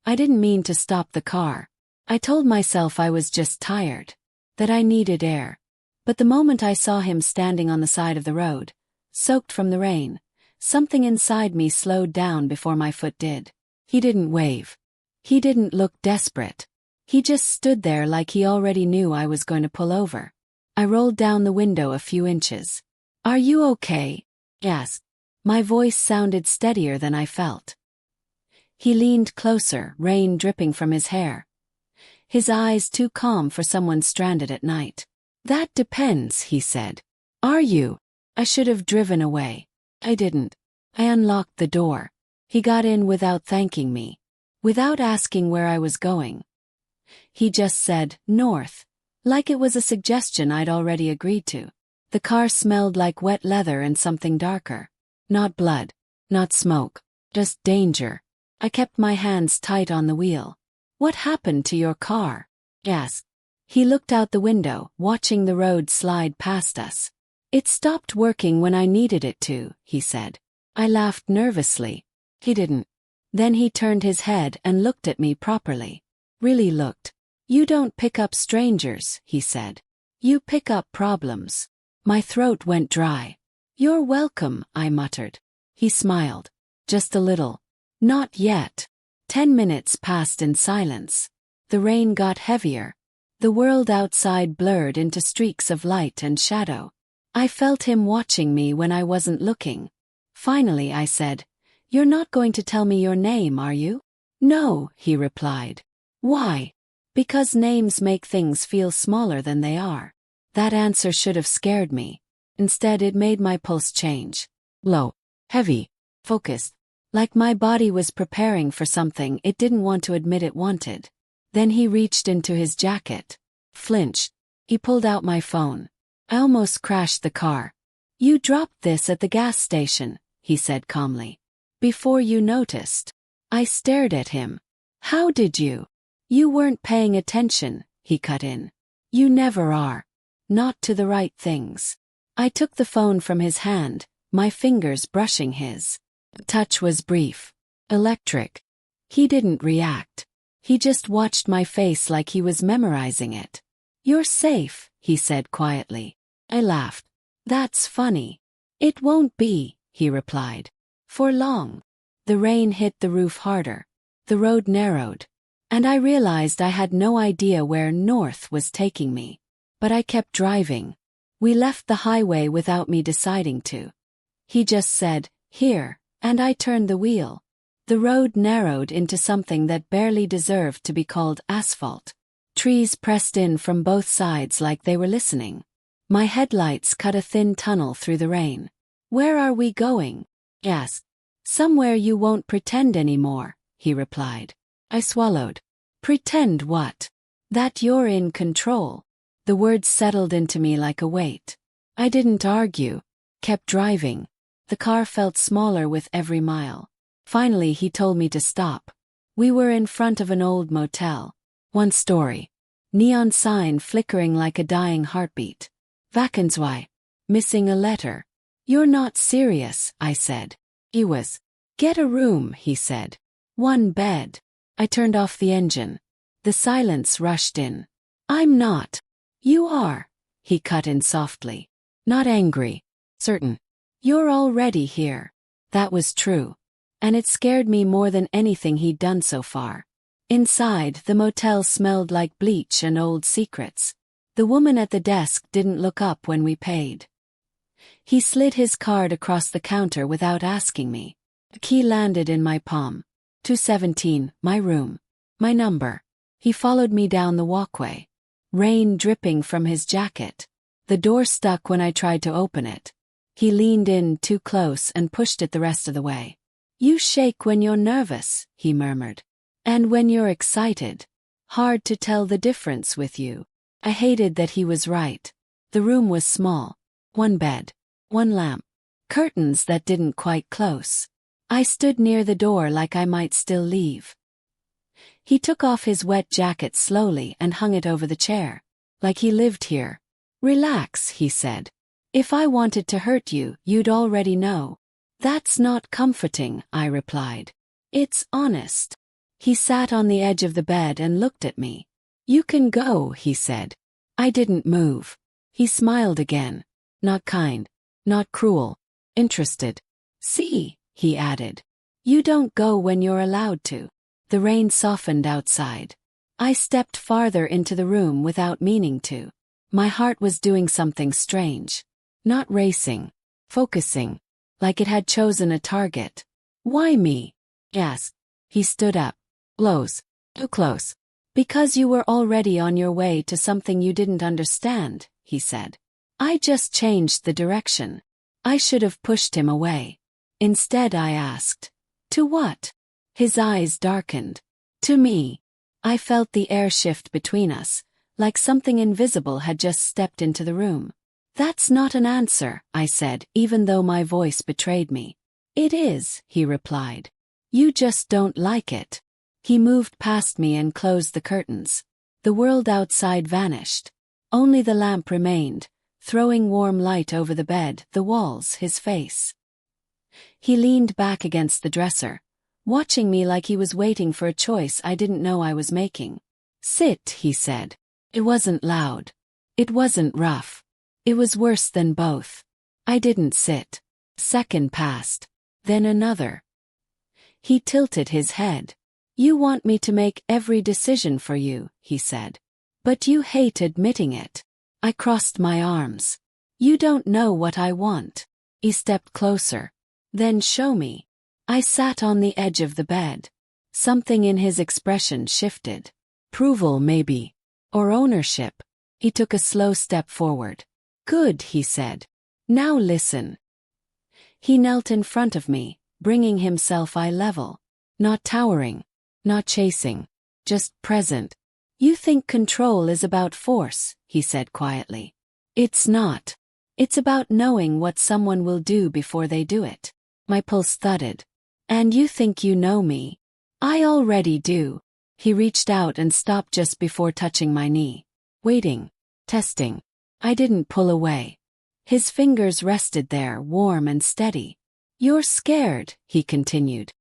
I didn't mean to stop the car. I told myself I was just tired, that I needed air. But the moment I saw him standing on the side of the road, soaked from the rain, something inside me slowed down before my foot did. He didn't wave. He didn't look desperate. He just stood there like he already knew I was going to pull over. I rolled down the window a few inches. "Are you okay?" I asked. My voice sounded steadier than I felt. He leaned closer, rain dripping from his hair. His eyes too calm for someone stranded at night. "That depends," he said. "Are you?" I should have driven away. I didn't. I unlocked the door. He got in without thanking me, without asking where I was going. He just said, "North," like it was a suggestion I'd already agreed to. The car smelled like wet leather and something darker. Not blood, not smoke, just danger. I kept my hands tight on the wheel. "What happened to your car?" I asked. He looked out the window, watching the road slide past us. "It stopped working when I needed it to," he said. I laughed nervously. He didn't. Then he turned his head and looked at me properly. Really looked. "You don't pick up strangers," he said. "You pick up problems." My throat went dry. "You're welcome," I muttered. He smiled. "Just a little." "Not yet." 10 minutes passed in silence. The rain got heavier. The world outside blurred into streaks of light and shadow. I felt him watching me when I wasn't looking. Finally I said, "You're not going to tell me your name, are you?" "No," he replied. "Why?" "Because names make things feel smaller than they are." That answer should have scared me. Instead, it made my pulse change. Low, heavy, focused, like my body was preparing for something it didn't want to admit it wanted. Then he reached into his jacket. Flinched. He pulled out my phone. I almost crashed the car. "You dropped this at the gas station," he said calmly. "Before you noticed." I stared at him. "How did you?" "You weren't paying attention," he cut in. "You never are. Not to the right things." I took the phone from his hand, my fingers brushing his. The touch was brief. Electric. He didn't react. He just watched my face like he was memorizing it. "You're safe," he said quietly. I laughed. "That's funny." "It won't be," he replied. "For long." The rain hit the roof harder. The road narrowed. And I realized I had no idea where north was taking me. But I kept driving. We left the highway without me deciding to. He just said, "Here," and I turned the wheel. The road narrowed into something that barely deserved to be called asphalt. Trees pressed in from both sides like they were listening. My headlights cut a thin tunnel through the rain. "Where are we going?" I asked. "Somewhere you won't pretend anymore," he replied. I swallowed. "Pretend what?" "That you're in control." The words settled into me like a weight. I didn't argue. Kept driving. The car felt smaller with every mile. Finally he told me to stop. We were in front of an old motel. 1 story. Neon sign flickering like a dying heartbeat. "Vacancy. Missing a letter." "You're not serious," I said. He was. "Get a room," he said. 1 bed. I turned off the engine. The silence rushed in. "I'm not." "You are," he cut in softly. Not angry. Certain. "You're already here." That was true. And it scared me more than anything he'd done so far. Inside, the motel smelled like bleach and old secrets. The woman at the desk didn't look up when we paid. He slid his card across the counter without asking me. The key landed in my palm. 217, my room. My number. He followed me down the walkway. Rain dripping from his jacket. The door stuck when I tried to open it. He leaned in too close and pushed it the rest of the way. "You shake when you're nervous," he murmured. "And when you're excited. Hard to tell the difference with you." I hated that he was right. The room was small. 1 bed. 1 lamp. Curtains that didn't quite close. I stood near the door like I might still leave. He took off his wet jacket slowly and hung it over the chair. Like he lived here. "Relax," he said. "If I wanted to hurt you, you'd already know." "That's not comforting," I replied. "It's honest." He sat on the edge of the bed and looked at me. "You can go," he said. I didn't move. He smiled again. Not kind. Not cruel. Interested. "See," he added. "You don't go when you're allowed to." The rain softened outside. I stepped farther into the room without meaning to. My heart was doing something strange. Not racing. Focusing. Like it had chosen a target. "Why me?" "Yes." He stood up. "Close. Too close." "Because you were already on your way to something you didn't understand," he said. I just changed the direction. I should have pushed him away. Instead I asked, "To what?" His eyes darkened. "To me." I felt the air shift between us, like something invisible had just stepped into the room. "That's not an answer," I said, even though my voice betrayed me. "It is," he replied. "You just don't like it." He moved past me and closed the curtains. The world outside vanished. Only the lamp remained, throwing warm light over the bed, the walls, his face. He leaned back against the dresser, watching me like he was waiting for a choice I didn't know I was making. "Sit," he said. It wasn't loud. It wasn't rough. It was worse than both. I didn't sit. A second passed. Then another. He tilted his head. "You want me to make every decision for you," he said. "But you hate admitting it." I crossed my arms. "You don't know what I want." He stepped closer. "Then show me." I sat on the edge of the bed. Something in his expression shifted. Approval, maybe. Or ownership. He took a slow step forward. "Good," he said. "Now listen." He knelt in front of me, bringing himself eye level. Not towering. Not chasing. Just present. "You think control is about force," he said quietly. "It's not. It's about knowing what someone will do before they do it." My pulse thudded. "And you think you know me?" "I already do." He reached out and stopped just before touching my knee. Waiting. Testing. I didn't pull away. His fingers rested there, warm and steady. "You're scared," he continued.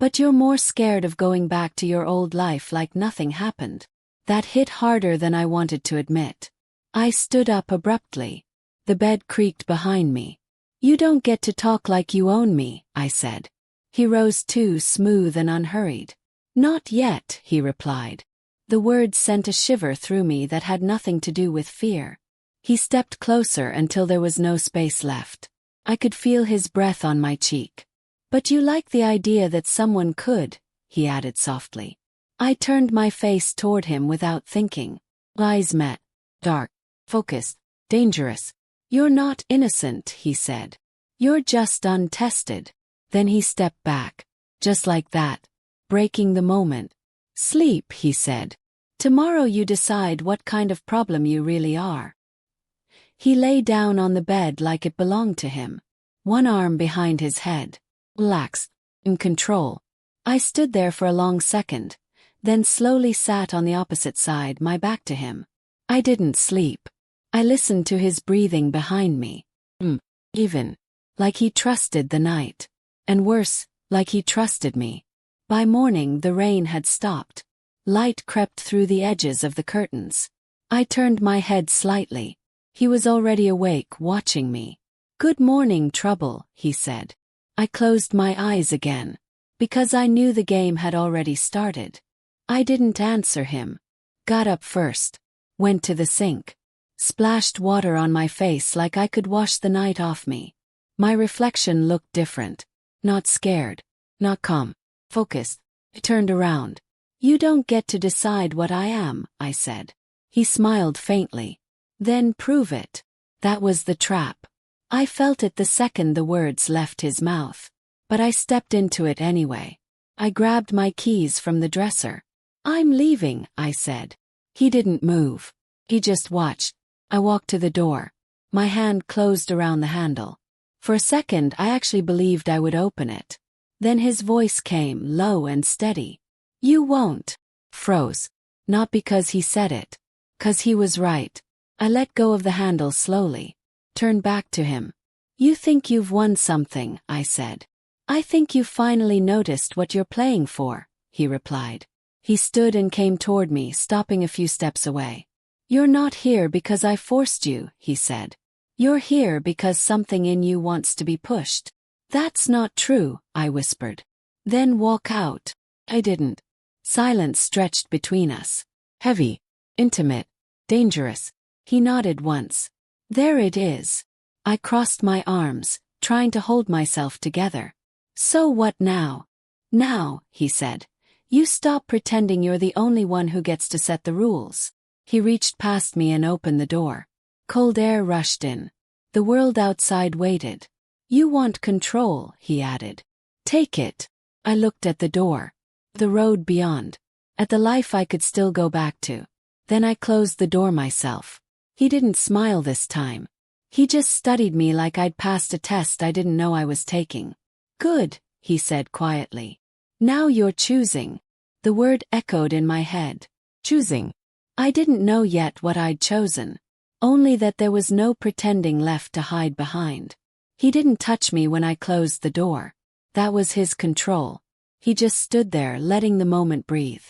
"But you're more scared of going back to your old life like nothing happened." That hit harder than I wanted to admit. I stood up abruptly. The bed creaked behind me. "You don't get to talk like you own me," I said. He rose too, smooth and unhurried. "Not yet," he replied. The words sent a shiver through me that had nothing to do with fear. He stepped closer until there was no space left. I could feel his breath on my cheek. "But you like the idea that someone could," he added softly. I turned my face toward him without thinking. Eyes met. Dark. Focused. Dangerous. "You're not innocent," he said. "You're just untested." Then he stepped back. Just like that. Breaking the moment. "Sleep," he said. "Tomorrow you decide what kind of problem you really are." He lay down on the bed like it belonged to him. One arm behind his head. Relaxed. In control. I stood there for a long second, then slowly sat on the opposite side, my back to him. I didn't sleep. I listened to his breathing behind me. Even. Like he trusted the night. And worse, like he trusted me. By morning the rain had stopped. Light crept through the edges of the curtains. I turned my head slightly. He was already awake, watching me. "Good morning, Trouble," he said. I closed my eyes again. Because I knew the game had already started. I didn't answer him. Got up first. Went to the sink. Splashed water on my face like I could wash the night off me. My reflection looked different. Not scared. Not calm. Focused. I turned around. "You don't get to decide what I am," I said. He smiled faintly. "Then prove it." That was the trap. I felt it the second the words left his mouth. But I stepped into it anyway. I grabbed my keys from the dresser. "I'm leaving," I said. He didn't move. He just watched. I walked to the door. My hand closed around the handle. For a second I actually believed I would open it. Then his voice came, low and steady. "You won't." Froze. Not because he said it. 'Cause he was right. I let go of the handle slowly. Turned back to him. "You think you've won something," I said. "I think you finally noticed what you're playing for," he replied. He stood and came toward me, stopping a few steps away. "You're not here because I forced you," he said. "You're here because something in you wants to be pushed." "That's not true," I whispered. "Then walk out." I didn't. Silence stretched between us. Heavy, intimate, dangerous. He nodded once. "There it is." I crossed my arms, trying to hold myself together. "So what now?" "Now," he said, "you stop pretending you're the only one who gets to set the rules." He reached past me and opened the door. Cold air rushed in. The world outside waited. "You want control," he added. "Take it." I looked at the door. The road beyond. At the life I could still go back to. Then I closed the door myself. He didn't smile this time. He just studied me like I'd passed a test I didn't know I was taking. "Good," he said quietly. "Now you're choosing." The word echoed in my head. Choosing. I didn't know yet what I'd chosen. Only that there was no pretending left to hide behind. He didn't touch me when I closed the door. That was his control. He just stood there, letting the moment breathe.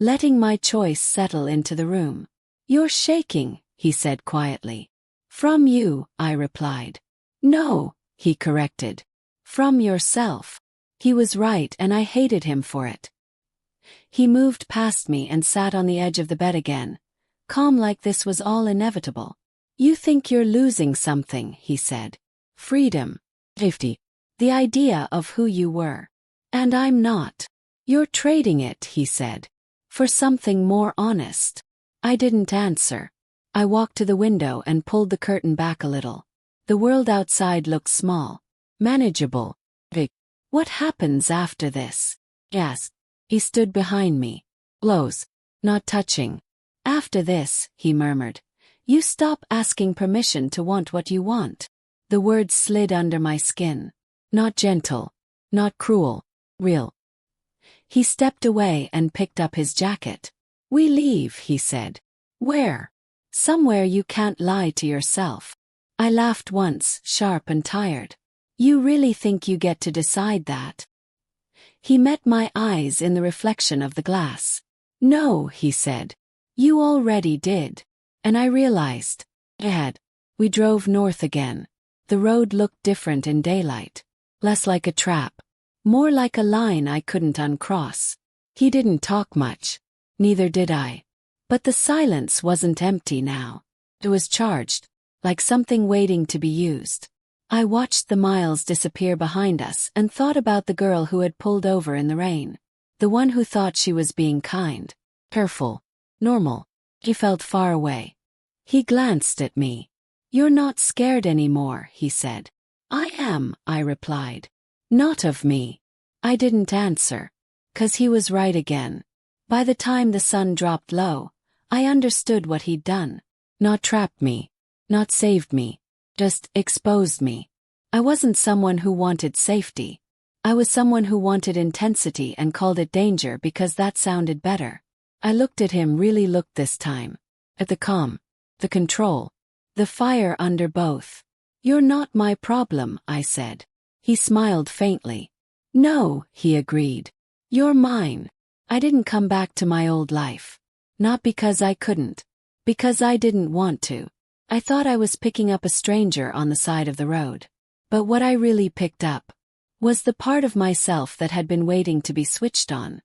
Letting my choice settle into the room. "You're shaking," he said quietly. "From you," I replied. "No," he corrected. "From yourself." He was right, and I hated him for it. He moved past me and sat on the edge of the bed again, calm like this was all inevitable. "You think you're losing something," he said. "Freedom. Safety. The idea of who you were. And I'm not. You're trading it," he said, "for something more honest." I didn't answer. I walked to the window and pulled the curtain back a little. The world outside looked small. Manageable. Big. "What happens after this?" he asked. He stood behind me. Close. Not touching. "After this," he murmured, "you stop asking permission to want what you want." The words slid under my skin. Not gentle. Not cruel. Real. He stepped away and picked up his jacket. "We leave," he said. "Where?" "Somewhere you can't lie to yourself." I laughed once, sharp and tired. "You really think you get to decide that?" He met my eyes in the reflection of the glass. "No," he said. "You already did." And I realized. We drove north again. The road looked different in daylight. Less like a trap. More like a line I couldn't uncross. He didn't talk much. Neither did I. But the silence wasn't empty now. It was charged, like something waiting to be used. I watched the miles disappear behind us and thought about the girl who had pulled over in the rain. The one who thought she was being kind, careful, normal. He felt far away. He glanced at me. "You're not scared anymore," he said. "I am," I replied. "Not of me." I didn't answer. 'Cause he was right again. By the time the sun dropped low, I understood what he'd done. Not trapped me. Not saved me. Just exposed me. I wasn't someone who wanted safety. I was someone who wanted intensity and called it danger because that sounded better. I looked at him, really looked this time. At the calm. The control. The fire under both. "You're not my problem," I said. He smiled faintly. "No," he agreed. "You're mine." I didn't come back to my old life. Not because I couldn't. Because I didn't want to. I thought I was picking up a stranger on the side of the road. But what I really picked up was the part of myself that had been waiting to be switched on.